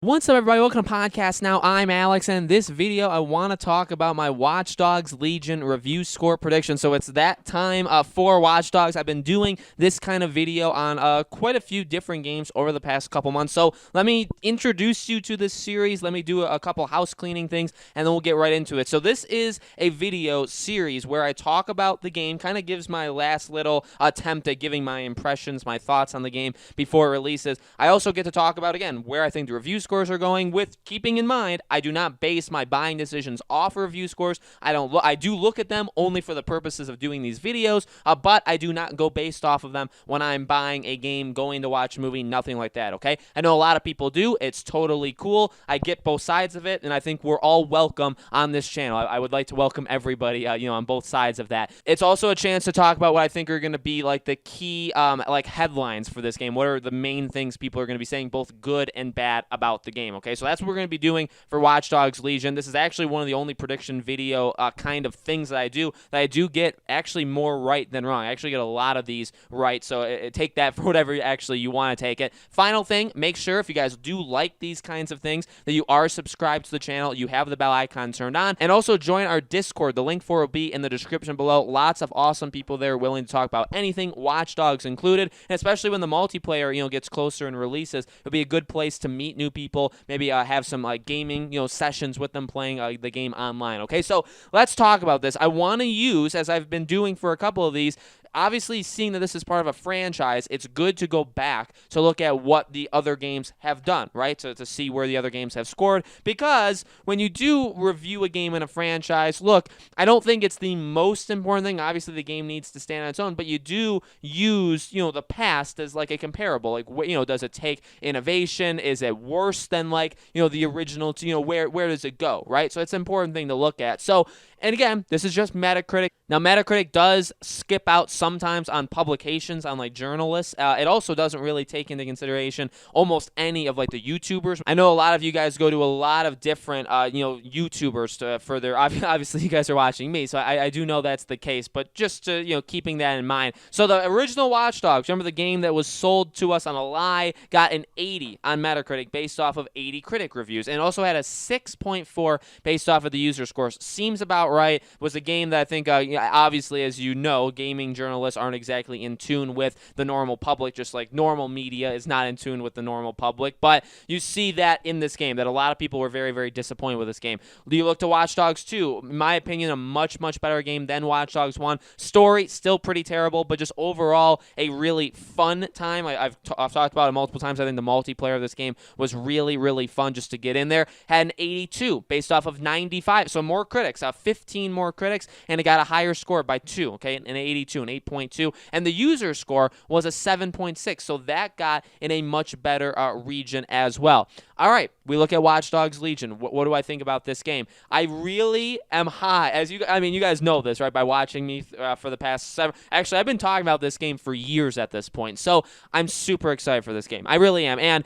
What's up, everybody? Welcome to Podcast Now. I'm Alex, and in this video, I want to talk about my Watchdogs Legion review score prediction. So it's that time for Watchdogs. I've been doing this kind of video on quite a few different games over the past couple months. So let me introduce you to this series. Let me do a couple house cleaning things, and then we'll get right into it. So this is a video series where I talk about the game, kind of gives my last little attempt at giving my impressions, my thoughts on the game before it releases. I also get to talk about, again, where I think the review scores are going, with keeping in mind I do not base my buying decisions off review scores. I do look at them only for the purposes of doing these videos, but I do not go based off of them when I'm buying a game, going to watch a movie, nothing like that, okay? I know a lot of people do. It's totally cool. I get both sides of it, and I think we're all welcome on this channel. I would like to welcome everybody, on both sides of that. It's also a chance to talk about what I think are going to be like the key headlines for this game. What are the main things people are going to be saying, both good and bad, about the game, okay? So that's what we're going to be doing for Watchdogs Legion. This is actually one of the only prediction video kind of things that I do get actually more right than wrong. I actually get a lot of these right, so take that for whatever actually you want to take it. Final thing, make sure if you guys do like these kinds of things that you are subscribed to the channel, you have the bell icon turned on, and also join our Discord. The link for it will be in the description below. Lots of awesome people there willing to talk about anything, Watchdogs included, and especially when the multiplayer, gets closer and releases, it'll be a good place to meet new people, maybe have some gaming, sessions with them playing the game online, okay? So let's talk about this. I want to use, as I've been doing for a couple of these, obviously, seeing that this is part of a franchise, it's good to go back to look at what the other games have done, right? To see where the other games have scored. Because when you do review a game in a franchise, look, I don't think it's the most important thing. Obviously, the game needs to stand on its own, but you do use, the past as like a comparable. Like, does it take innovation? Is it worse than the original? Where does it go, right? So it's an important thing to look at. So, and again, this is just Metacritic. Now, Metacritic does skip out sometimes on publications, on journalists. It also doesn't really take into consideration almost any of the YouTubers. I know a lot of you guys go to a lot of different YouTubers for their, obviously you guys are watching me, so I do know that's the case, but just to, keeping that in mind. So the original Watch Dogs, remember the game that was sold to us on a lie, got an 80 on Metacritic based off of 80 critic reviews, and also had a 6.4 based off of the user scores. Seems about right. Was a game that I think, obviously, as you know, gaming journalists aren't exactly in tune with the normal public, just like normal media is not in tune with the normal public. But you see that in this game, that a lot of people were very, very disappointed with this game. Do you look to Watch Dogs 2? In my opinion, a much, much better game than Watch Dogs 1. Story, still pretty terrible, but just overall a really fun time. I've talked about it multiple times. I think the multiplayer of this game was really, really fun just to get in there. Had an 82 based off of 95, so more critics, 15 more critics, and it got a higher score by 2, okay, an 82, an 8.2, and the user score was a 7.6, so that got in a much better region as well. All right, we look at Watch Dogs Legion. What do I think about this game? I really am high, you guys know this, right, by watching me for the past 7, actually, I've been talking about this game for years at this point, so I'm super excited for this game. I really am, and,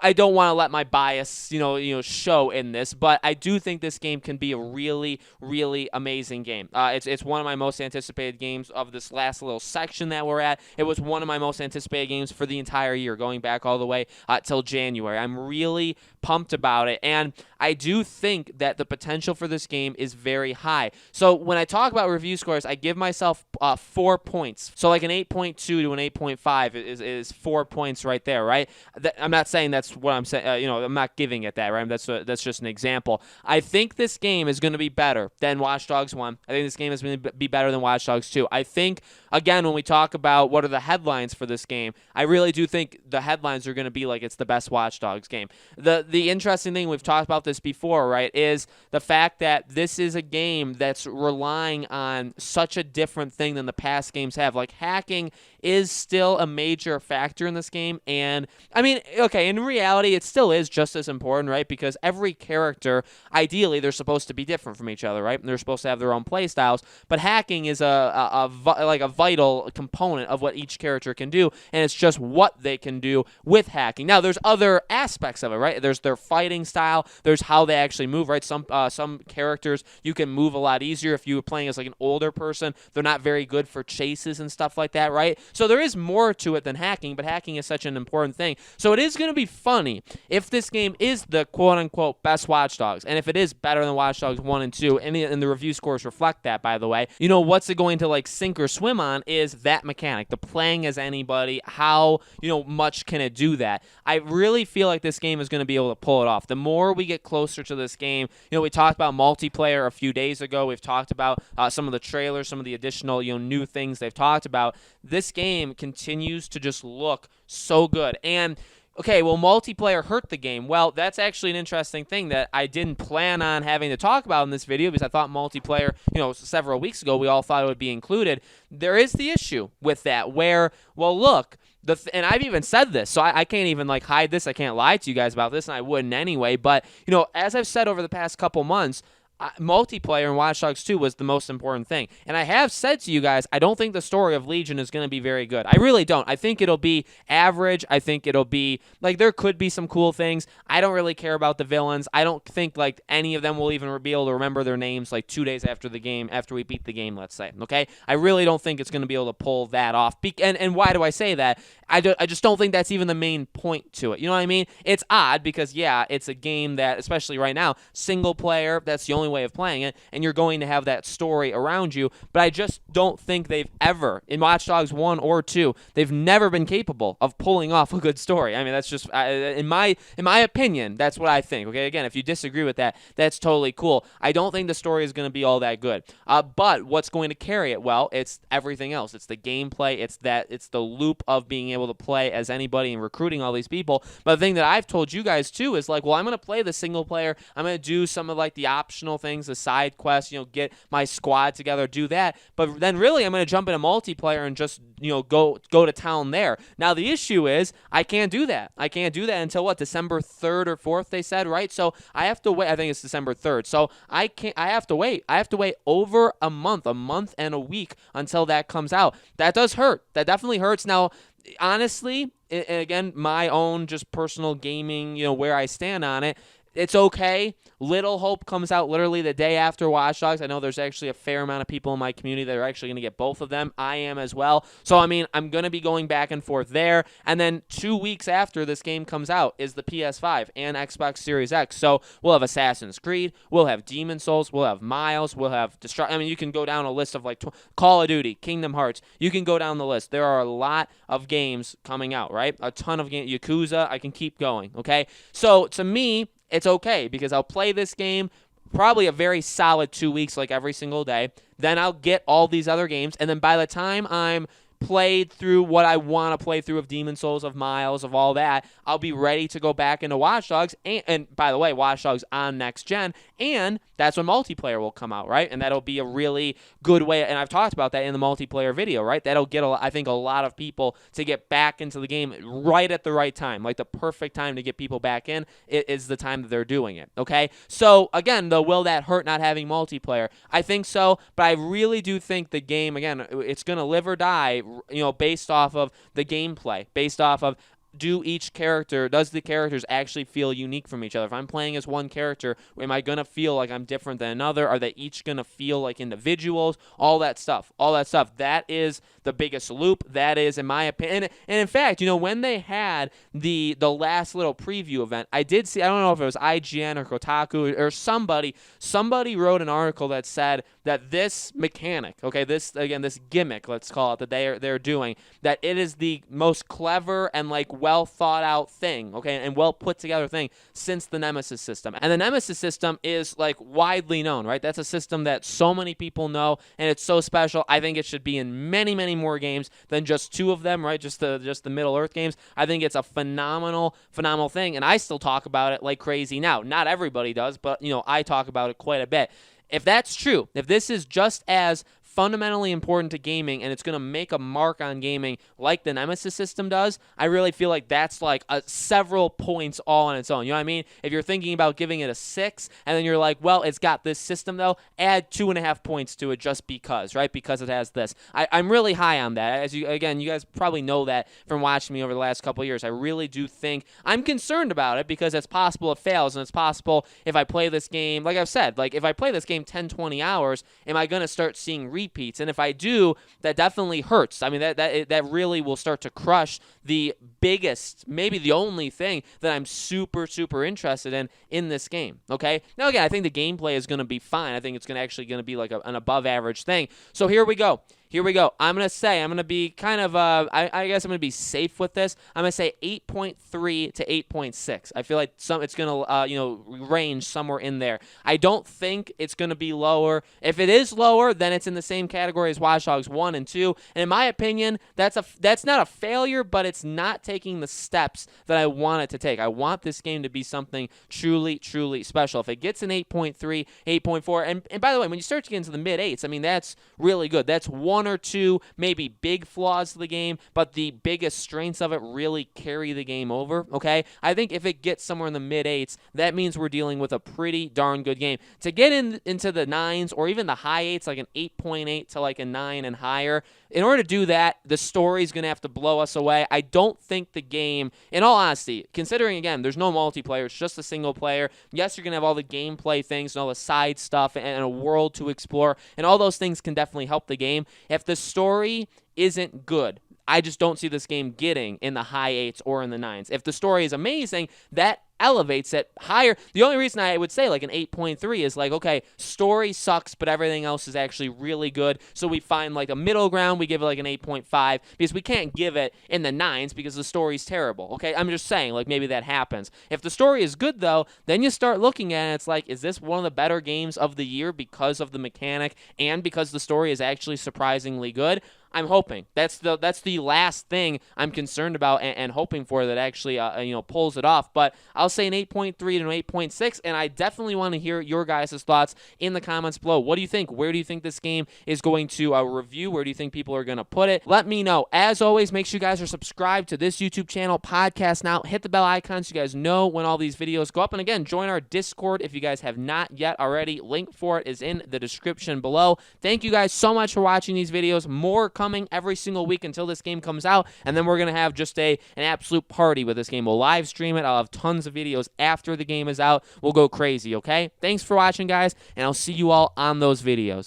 I don't want to let my bias, show in this, but I do think this game can be a really, really amazing game. It's one of my most anticipated games of this last little section that we're at. It was one of my most anticipated games for the entire year, going back all the way till January. I'm really pumped about it, and I do think that the potential for this game is very high. So when I talk about review scores, I give myself 4 points. So like an 8.2 to an 8.5 is 4 points right there, right? I'm not saying that's what I'm saying. I'm not giving it that, right? That's just an example. I think this game is going to be better than Watch Dogs 1. I think this game is going to be better than Watch Dogs 2. I think, again, when we talk about what are the headlines for this game, I really do think the headlines are going to be like it's the best Watch Dogs game. The interesting thing, we've talked about this before, right, is the fact that this is a game that's relying on such a different thing than the past games have. Like, hacking is still a major factor in this game, and, okay, in reality, it still is just as important, right, because every character, ideally, they're supposed to be different from each other, right, and they're supposed to have their own play styles, but hacking is a vital component of what each character can do, and it's just what they can do with hacking. Now, there's other aspects of it, right? There's their fighting style, there's how they actually move, right? Some characters, you can move a lot easier if you're playing as an older person. They're not very very good for chases and stuff like that, right? So there is more to it than hacking, but hacking is such an important thing. So it is going to be funny if this game is the quote-unquote best Watch Dogs, and if it is better than Watch Dogs 1 and 2, and the review scores reflect that, by the way, you know, what's it going to, like, sink or swim on is that mechanic, the playing as anybody, how, you know, much can it do that. I really feel like this game is going to be able to pull it off. The more we get closer to this game, you know, we talked about multiplayer a few days ago. We've talked about some of the trailers, some of the additional, you know, new things they've talked about. This game continues to just look so good. And okay, well, multiplayer hurt the game. Well, that's actually an interesting thing that I didn't plan on having to talk about in this video because I thought multiplayer, you know, several weeks ago, we all thought it would be included. There is the issue with that where, well, look, and I've even said this, so I can't even, like, hide this. I can't lie to you guys about this, and I wouldn't anyway. But, you know, as I've said over the past couple months, multiplayer in Watch Dogs 2 was the most important thing. And I have said to you guys, I don't think the story of Legion is going to be very good. I really don't. I think it'll be average. I think it'll be, like, there could be some cool things. I don't really care about the villains. I don't think, like, any of them will even be able to remember their names, like, 2 days after the game, after we beat the game, let's say, okay? I really don't think it's going to be able to pull that off. And why do I say that? I just don't think that's even the main point to it. You know what I mean? It's odd because, yeah, it's a game that, especially right now, single player, that's the only way of playing it, and you're going to have that story around you, but I just don't think they've ever, in Watch Dogs 1 or 2, they've never been capable of pulling off a good story. I mean, that's just, in my opinion, that's what I think, okay? Again, if you disagree with that, that's totally cool. I don't think the story is going to be all that good, but what's going to carry it? Well, it's everything else. It's the gameplay, it's the loop of being able to play as anybody and recruiting all these people, but the thing that I've told you guys, too, is like, well, I'm going to play the single player, I'm going to do some of, like, the optional things, the side quests, you know, get my squad together, do that. But then really I'm going to jump into multiplayer and just, you know, go to town there. Now the issue is I can't do that. I can't do that until what, December 3rd or 4th, they said, right? So I have to wait. I think it's December 3rd. So I have to wait. I have to wait over a month and a week until that comes out. That does hurt. That definitely hurts. Now, honestly, and again, my own just personal gaming, you know, where I stand on it, it's okay. Little Hope comes out literally the day after Watch Dogs. I know there's actually a fair amount of people in my community that are actually going to get both of them. I am as well. So, I mean, I'm going to be going back and forth there. And then 2 weeks after this game comes out is the PS5 and Xbox Series X. So, we'll have Assassin's Creed. We'll have Demon Souls. We'll have Miles. We'll have I mean, you can go down a list of, like, Call of Duty, Kingdom Hearts. You can go down the list. There are a lot of games coming out, right? A ton of games. Yakuza. I can keep going, okay? So, to me, it's okay because I'll play this game probably a very solid 2 weeks, like every single day. Then I'll get all these other games, and then by the time I'm played through what I want to play through of Demon Souls, of Miles, of all that, I'll be ready to go back into Watch Dogs. And by the way, Watch Dogs on next gen, and that's when multiplayer will come out, right? And that'll be a really good way, and I've talked about that in the multiplayer video, right? That'll get, I think, a lot of people to get back into the game right at the right time. Like the perfect time to get people back in is the time that they're doing it, okay? So, again, though, will that hurt not having multiplayer? I think so, but I really do think the game, again, it's going to live or die, you know, based off of the gameplay, based off of does the characters actually feel unique from each other? If I'm playing as one character, am I going to feel like I'm different than another? Are they each going to feel like individuals? All that stuff. That is the biggest loop. That is, in my opinion. And in fact, you know, when they had the last little preview event, I did see, I don't know if it was IGN or Kotaku or somebody wrote an article that said that this mechanic, okay, this gimmick, let's call it, that they're doing, that it is the most clever and, like, well thought out thing, okay, and well put together thing since the Nemesis system. And the Nemesis system is, like, widely known, right? That's a system that so many people know, and it's so special. I think it should be in many, many more games than just 2 of them, right? Just the Middle Earth games. I think it's a phenomenal thing, and I still talk about it like crazy now. Not everybody does, but, you know, I talk about it quite a bit. If that's true, if this is just as fundamentally important to gaming and it's going to make a mark on gaming like the Nemesis system does, I really feel like that's like several points all on its own. You know what I mean? If you're thinking about giving it a 6 and then you're like, well, it's got this system though, add 2.5 points to it just because, right? Because it has this. I'm really high on that. You guys probably know that from watching me over the last couple of years. I really do think I'm concerned about it because it's possible it fails, and it's possible if I play this game, like I've said, like if I play this game 10, 20 hours, am I going to start seeing replays repeats. And if I do, that definitely hurts. I mean, that really will start to crush the biggest, maybe the only thing that I'm super, super interested in this game, okay? Now, again, I think the gameplay is going to be fine. I think it's actually going to be like an above-average thing. So here we go. Here we go. I'm going to be kind of, I guess I'm going to be safe with this. I'm going to say 8.3 to 8.6. I feel like it's going to, range somewhere in there. I don't think it's going to be lower. If it is lower, then it's in the same category as Watch Dogs 1 and 2. And in my opinion, that's not a failure, but it's not taking the steps that I want it to take. I want this game to be something truly, truly special. If it gets an 8.3, 8.4, and by the way, when you start to get into the mid-8s, I mean, that's really good. That's one or two maybe big flaws to the game, but the biggest strengths of it really carry the game over, okay? I think if it gets somewhere in the mid-8s, that means we're dealing with a pretty darn good game. To get into the 9s or even the high 8s, like an 8.8 to like a 9 and higher, in order to do that, the story's going to have to blow us away. I don't think the game, in all honesty, considering, again, there's no multiplayer, it's just a single player. Yes, you're going to have all the gameplay things and all the side stuff and a world to explore, and all those things can definitely help the game. If the story isn't good, I just don't see this game getting in the high 8s or in the 9s. If the story is amazing, that elevates it higher. The only reason I would say like an 8.3 is like, okay, story sucks, but everything else is actually really good. So we find like a middle ground. We give it like an 8.5 because we can't give it in the 9s because the story's terrible. Okay, I'm just saying like maybe that happens. If the story is good though, then you start looking at it. It's like, is this one of the better games of the year because of the mechanic and because the story is actually surprisingly good? I'm hoping. That's the last thing I'm concerned about and hoping for that actually pulls it off. But I'll say an 8.3 to an 8.6, and I definitely want to hear your guys' thoughts in the comments below. What do you think? Where do you think this game is going to review? Where do you think people are going to put it? Let me know. As always, make sure you guys are subscribed to this YouTube channel, Podcast Now. Hit the bell icon so you guys know when all these videos go up. And again, join our Discord if you guys have not yet already. Link for it is in the description below. Thank you guys so much for watching these videos. More coming every single week until this game comes out, and then we're going to have just an absolute party with this game. We'll live stream it. I'll have tons of videos after the game is out. We'll go crazy, okay? Thanks for watching, guys, and I'll see you all on those videos.